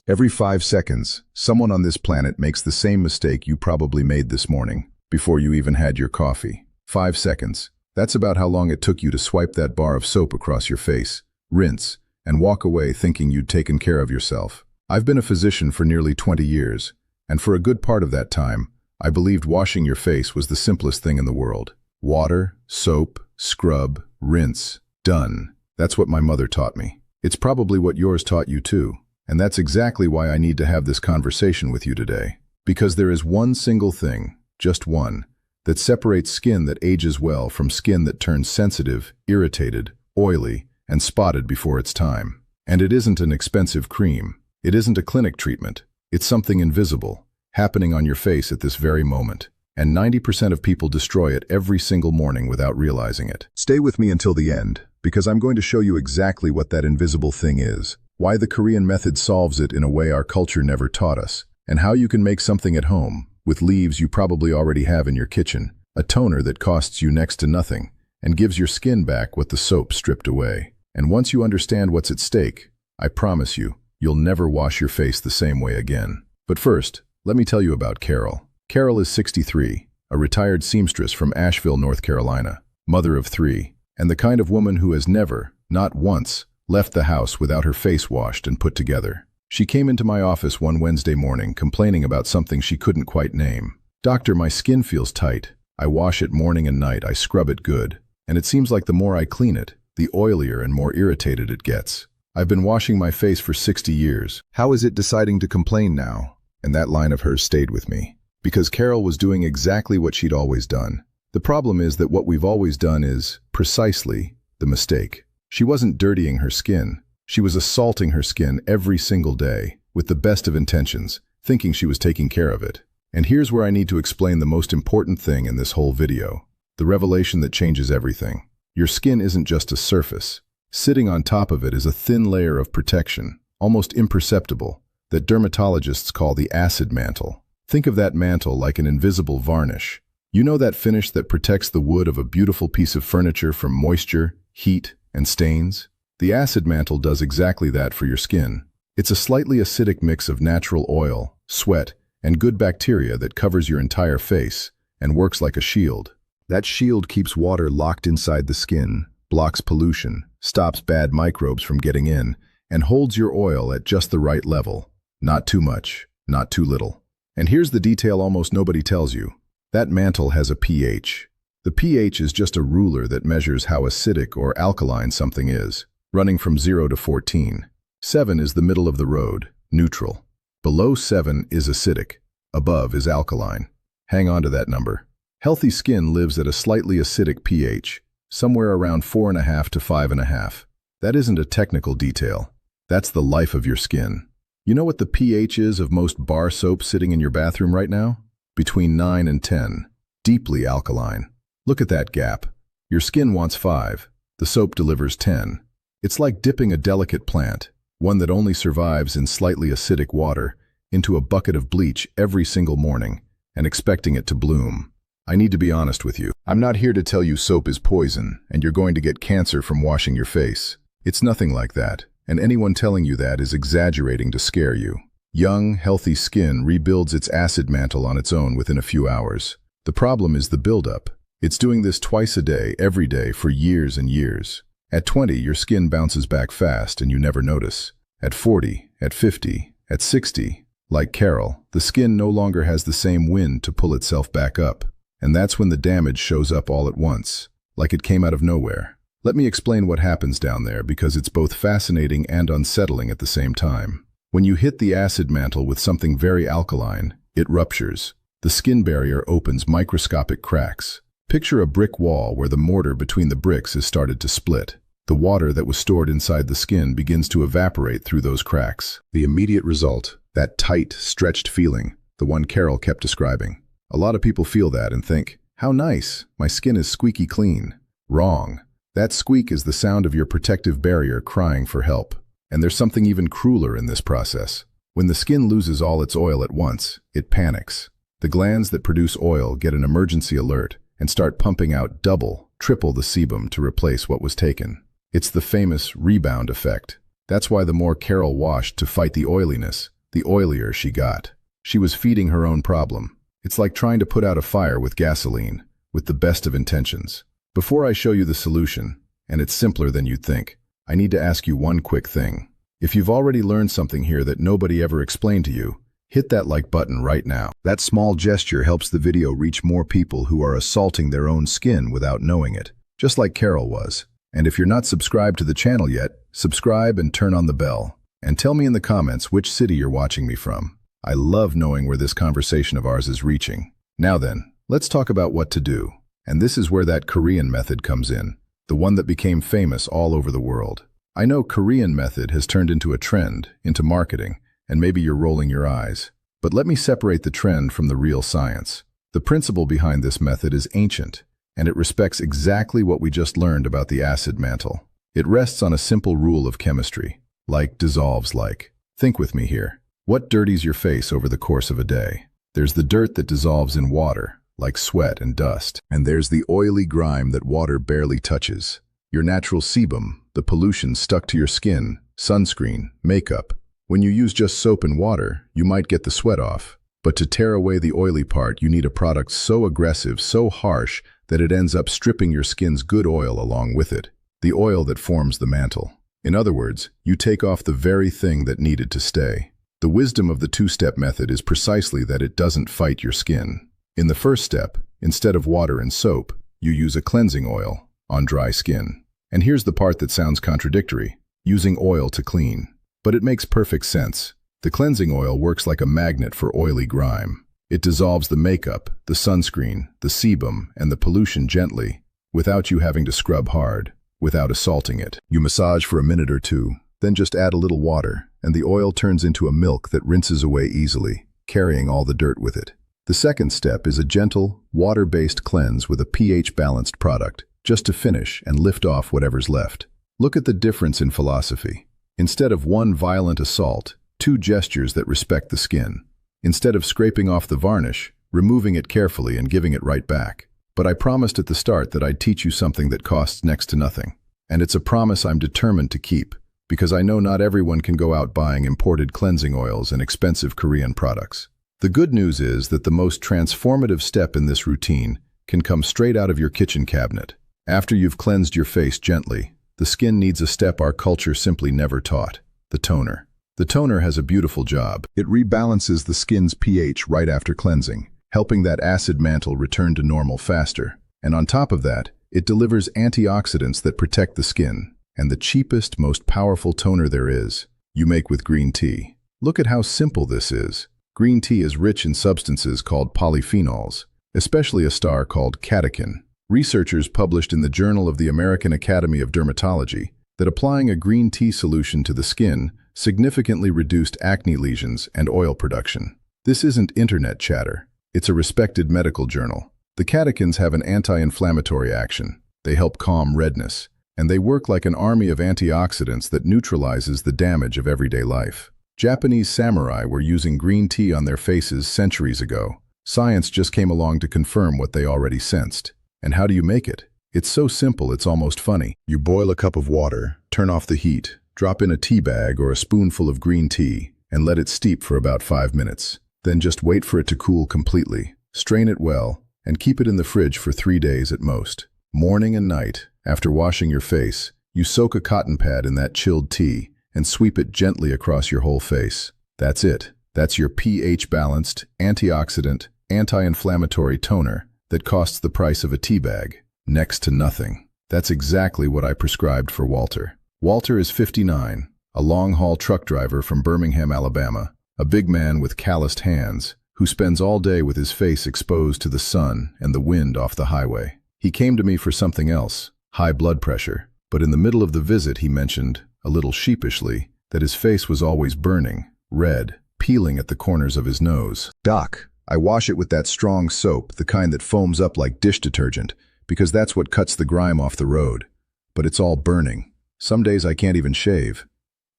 Every 5 seconds, someone on this planet makes the same mistake you probably made this morning, before you even had your coffee. 5 seconds. That's about how long it took you to swipe that bar of soap across your face, rinse, and walk away thinking you'd taken care of yourself. I've been a physician for nearly 20 years, and for a good part of that time, I believed washing your face was the simplest thing in the world. Water, soap, scrub, rinse, done. That's what my mother taught me. It's probably what yours taught you too. And that's exactly why I need to have this conversation with you today. Because there is one single thing, just one, that separates skin that ages well from skin that turns sensitive, irritated, oily, and spotted before its time. And it isn't an expensive cream. It isn't a clinic treatment. It's something invisible, happening on your face at this very moment. And 90% of people destroy it every single morning without realizing it. Stay with me until the end, because I'm going to show you exactly what that invisible thing is, why the Korean method solves it in a way our culture never taught us, and how you can make something at home, with leaves you probably already have in your kitchen, a toner that costs you next to nothing, and gives your skin back what the soap stripped away. And once you understand what's at stake, I promise you, you'll never wash your face the same way again. But first, let me tell you about Carol. Carol is 63, a retired seamstress from Asheville, North Carolina, mother of 3, and the kind of woman who has never, not once, left the house without her face washed and put together. She came into my office one Wednesday morning complaining about something she couldn't quite name. "Doctor, my skin feels tight. I wash it morning and night, I scrub it good, and it seems like the more I clean it, the oilier and more irritated it gets. I've been washing my face for 60 years. How is it deciding to complain now?" And that line of hers stayed with me. Because Carol was doing exactly what she'd always done. The problem is that what we've always done is, precisely, the mistake. She wasn't dirtying her skin. She was assaulting her skin every single day, with the best of intentions, thinking she was taking care of it. And here's where I need to explain the most important thing in this whole video. The revelation that changes everything. Your skin isn't just a surface. Sitting on top of it is a thin layer of protection, almost imperceptible, that dermatologists call the acid mantle. Think of that mantle like an invisible varnish. You know that finish that protects the wood of a beautiful piece of furniture from moisture, heat, and stains? The acid mantle does exactly that for your skin. It's a slightly acidic mix of natural oil, sweat, and good bacteria that covers your entire face and works like a shield. That shield keeps water locked inside the skin, blocks pollution, stops bad microbes from getting in, and holds your oil at just the right level. Not too much, not too little. And here's the detail almost nobody tells you. That mantle has a pH. The pH is just a ruler that measures how acidic or alkaline something is, running from 0 to 14. 7 is the middle of the road, neutral. Below 7 is acidic. Above is alkaline. Hang on to that number. Healthy skin lives at a slightly acidic pH, somewhere around 4.5 to 5.5. That isn't a technical detail. That's the life of your skin. You know what the pH is of most bar soap sitting in your bathroom right now? Between 9 and 10. Deeply alkaline. Look at that gap. Your skin wants 5. The soap delivers 10. It's like dipping a delicate plant, one that only survives in slightly acidic water, into a bucket of bleach every single morning, and expecting it to bloom. I need to be honest with you. I'm not here to tell you soap is poison, and you're going to get cancer from washing your face. It's nothing like that. And anyone telling you that is exaggerating to scare you. Young, healthy skin rebuilds its acid mantle on its own within a few hours. The problem is the buildup. It's doing this twice a day, every day, for years and years. At 20, your skin bounces back fast and you never notice. At 40, at 50, at 60, like Carol, the skin no longer has the same wind to pull itself back up. And that's when the damage shows up all at once, like it came out of nowhere. Let me explain what happens down there because it's both fascinating and unsettling at the same time. When you hit the acid mantle with something very alkaline, it ruptures. The skin barrier opens microscopic cracks. Picture a brick wall where the mortar between the bricks has started to split. The water that was stored inside the skin begins to evaporate through those cracks. The immediate result, that tight, stretched feeling, the one Carol kept describing. A lot of people feel that and think, how nice, my skin is squeaky clean. Wrong. That squeak is the sound of your protective barrier crying for help. And there's something even crueler in this process. When the skin loses all its oil at once, it panics. The glands that produce oil get an emergency alert and start pumping out double, triple the sebum to replace what was taken. It's the famous rebound effect. That's why the more Carol washed to fight the oiliness, the oilier she got. She was feeding her own problem. It's like trying to put out a fire with gasoline, with the best of intentions. Before I show you the solution, and it's simpler than you'd think, I need to ask you one quick thing. If you've already learned something here that nobody ever explained to you, hit that like button right now. That small gesture helps the video reach more people who are assaulting their own skin without knowing it, just like Carol was. And if you're not subscribed to the channel yet, subscribe and turn on the bell. And tell me in the comments which city you're watching me from. I love knowing where this conversation of ours is reaching. Now then, let's talk about what to do. And this is where that Korean method comes in, the one that became famous all over the world. I know Korean method has turned into a trend, into marketing, and maybe you're rolling your eyes. But let me separate the trend from the real science. The principle behind this method is ancient, and it respects exactly what we just learned about the acid mantle. It rests on a simple rule of chemistry. Like dissolves like. Think with me here. What dirties your face over the course of a day? There's the dirt that dissolves in water, like sweat and dust. And there's the oily grime that water barely touches. Your natural sebum, the pollution stuck to your skin, sunscreen, makeup. When you use just soap and water, you might get the sweat off. But to tear away the oily part, you need a product so aggressive, so harsh, that it ends up stripping your skin's good oil along with it. The oil that forms the mantle. In other words, you take off the very thing that needed to stay. The wisdom of the two-step method is precisely that it doesn't fight your skin. In the first step, instead of water and soap, you use a cleansing oil on dry skin. And here's the part that sounds contradictory, using oil to clean. But it makes perfect sense. The cleansing oil works like a magnet for oily grime. It dissolves the makeup, the sunscreen, the sebum, and the pollution gently, without you having to scrub hard, without assaulting it. You massage for a minute or two, then just add a little water, and the oil turns into a milk that rinses away easily, carrying all the dirt with it. The second step is a gentle, water-based cleanse with a pH-balanced product, just to finish and lift off whatever's left. Look at the difference in philosophy. Instead of one violent assault, two gestures that respect the skin. Instead of scraping off the varnish, removing it carefully and giving it right back. But I promised at the start that I'd teach you something that costs next to nothing. And it's a promise I'm determined to keep, because I know not everyone can go out buying imported cleansing oils and expensive Korean products. The good news is that the most transformative step in this routine can come straight out of your kitchen cabinet. After you've cleansed your face gently, the skin needs a step our culture simply never taught: the toner. The toner has a beautiful job. It rebalances the skin's pH right after cleansing, helping that acid mantle return to normal faster. And on top of that, it delivers antioxidants that protect the skin. And the cheapest, most powerful toner there is, you make with green tea. Look at how simple this is. Green tea is rich in substances called polyphenols, especially a star called catechin. Researchers published in the Journal of the American Academy of Dermatology that applying a green tea solution to the skin significantly reduced acne lesions and oil production. This isn't internet chatter. It's a respected medical journal. The catechins have an anti-inflammatory action. They help calm redness, and they work like an army of antioxidants that neutralizes the damage of everyday life. Japanese samurai were using green tea on their faces centuries ago. Science just came along to confirm what they already sensed. And how do you make it? It's so simple it's almost funny. You boil a cup of water, turn off the heat, drop in a tea bag or a spoonful of green tea, and let it steep for about 5 minutes. Then just wait for it to cool completely. Strain it well, and keep it in the fridge for 3 days at most. Morning and night, after washing your face, you soak a cotton pad in that chilled tea and sweep it gently across your whole face. That's it. That's your pH-balanced, antioxidant, anti-inflammatory toner that costs the price of a tea bag. Next to nothing. That's exactly what I prescribed for Walter. Walter is 59, a long-haul truck driver from Birmingham, Alabama, a big man with calloused hands, who spends all day with his face exposed to the sun and the wind off the highway. He came to me for something else, high blood pressure, but in the middle of the visit he mentioned, a little sheepishly, that his face was always burning, red, peeling at the corners of his nose. "Doc, I wash it with that strong soap, the kind that foams up like dish detergent, because that's what cuts the grime off the road. But it's all burning. Some days I can't even shave."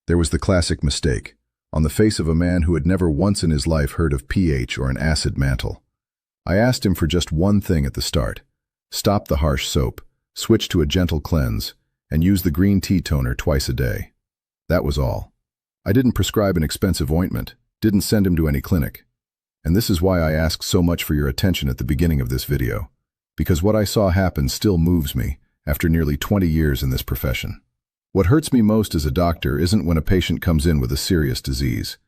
There was the classic mistake, on the face of a man who had never once in his life heard of pH or an acid mantle. I asked him for just one thing at the start: stop the harsh soap, switch to a gentle cleanse, and use the green tea toner twice a day. That was all. I didn't prescribe an expensive ointment, Didn't send him to any clinic. And this is why I asked so much for your attention at the beginning of this video. Because what I saw happen still moves me after nearly 20 years in this profession. What hurts me most as a doctor isn't when a patient comes in with a serious disease.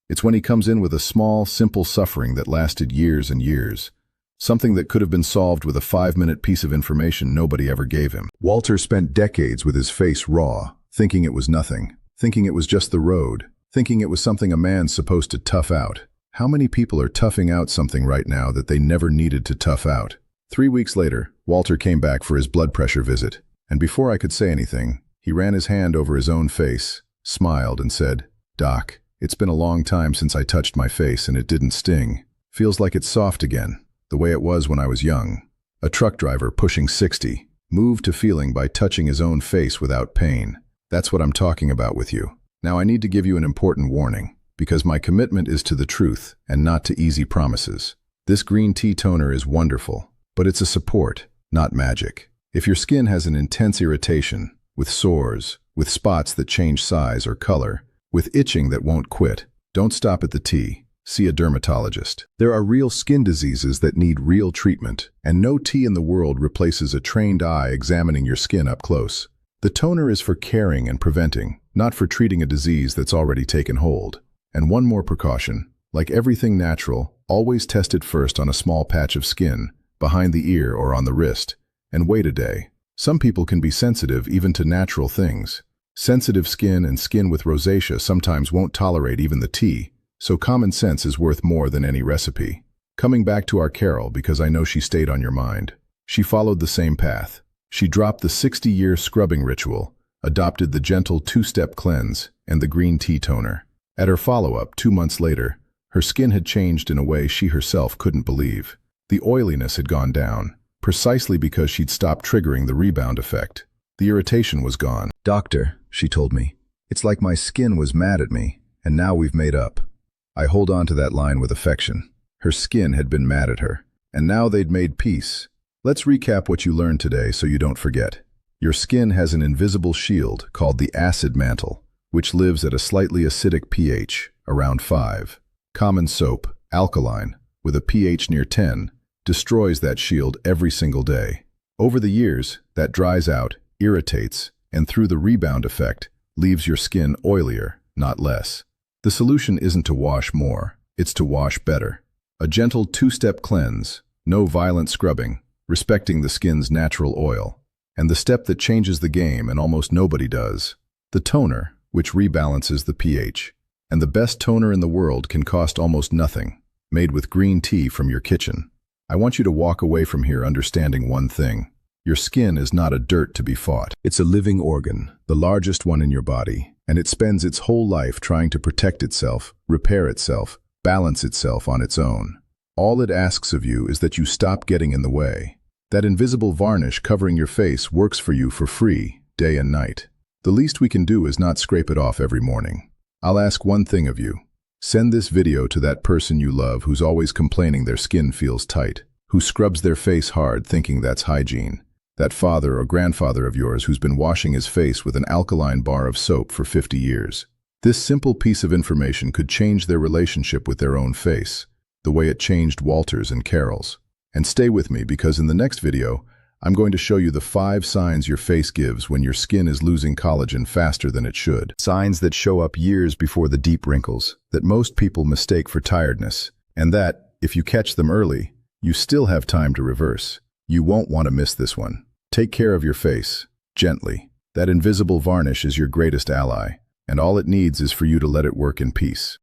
It's when he comes in with a small, simple suffering that lasted years and years. Something that could have been solved with a 5-minute piece of information nobody ever gave him. Walter spent decades with his face raw, thinking it was nothing, thinking it was just the road, thinking it was something a man's supposed to tough out. How many people are toughing out something right now that they never needed to tough out? 3 weeks later, Walter came back for his blood pressure visit, and before I could say anything, he ran his hand over his own face, smiled, and said, "Doc, it's been a long time since I touched my face and it didn't sting. Feels like it's soft again, the way it was when I was young." A truck driver pushing 60, moved to feeling by touching his own face without pain. That's what I'm talking about with you. Now I need to give you an important warning, because my commitment is to the truth and not to easy promises. This green tea toner is wonderful, but it's a support, not magic. If your skin has an intense irritation, with sores, with spots that change size or color, with itching that won't quit, don't stop at the tea. See a dermatologist. There are real skin diseases that need real treatment, and no tea in the world replaces a trained eye examining your skin up close. The toner is for caring and preventing, not for treating a disease that's already taken hold. And one more precaution, like everything natural, always test it first on a small patch of skin, behind the ear or on the wrist, and wait a day. Some people can be sensitive even to natural things. Sensitive skin and skin with rosacea sometimes won't tolerate even the tea, so common sense is worth more than any recipe. Coming back to our Carol, because I know she stayed on your mind. She followed the same path. She dropped the 60-year scrubbing ritual, adopted the gentle 2-step cleanse, and the green tea toner. At her follow-up, 2 months later, her skin had changed in a way she herself couldn't believe. The oiliness had gone down, precisely because she'd stopped triggering the rebound effect. The irritation was gone. "Doctor," she told me, "it's like my skin was mad at me, and now we've made up." I hold on to that line with affection. Her skin had been mad at her, and now they'd made peace. Let's recap what you learned today so you don't forget. Your skin has an invisible shield called the acid mantle, which lives at a slightly acidic pH, around 5. Common soap, alkaline, with a pH near 10, destroys that shield every single day. Over the years, that dries out, irritates, and through the rebound effect, leaves your skin oilier, not less. The solution isn't to wash more, it's to wash better. A gentle 2-step cleanse, no violent scrubbing, respecting the skin's natural oil. And the step that changes the game and almost nobody does. The toner, which rebalances the pH. And the best toner in the world can cost almost nothing, made with green tea from your kitchen. I want you to walk away from here understanding one thing. Your skin is not a dirt to be fought. It's a living organ, the largest one in your body, and it spends its whole life trying to protect itself, repair itself, balance itself on its own. All it asks of you is that you stop getting in the way. That invisible varnish covering your face works for you for free, day and night. The least we can do is not scrape it off every morning. I'll ask one thing of you. Send this video to that person you love who's always complaining their skin feels tight, who scrubs their face hard thinking that's hygiene. That father or grandfather of yours who's been washing his face with an alkaline bar of soap for 50 years. This simple piece of information could change their relationship with their own face, the way it changed Walter's and Carol's. And stay with me, because in the next video, I'm going to show you the 5 signs your face gives when your skin is losing collagen faster than it should. Signs that show up years before the deep wrinkles, that most people mistake for tiredness, and that, if you catch them early, you still have time to reverse. You won't want to miss this one. Take care of your face, gently. That invisible varnish is your greatest ally, and all it needs is for you to let it work in peace.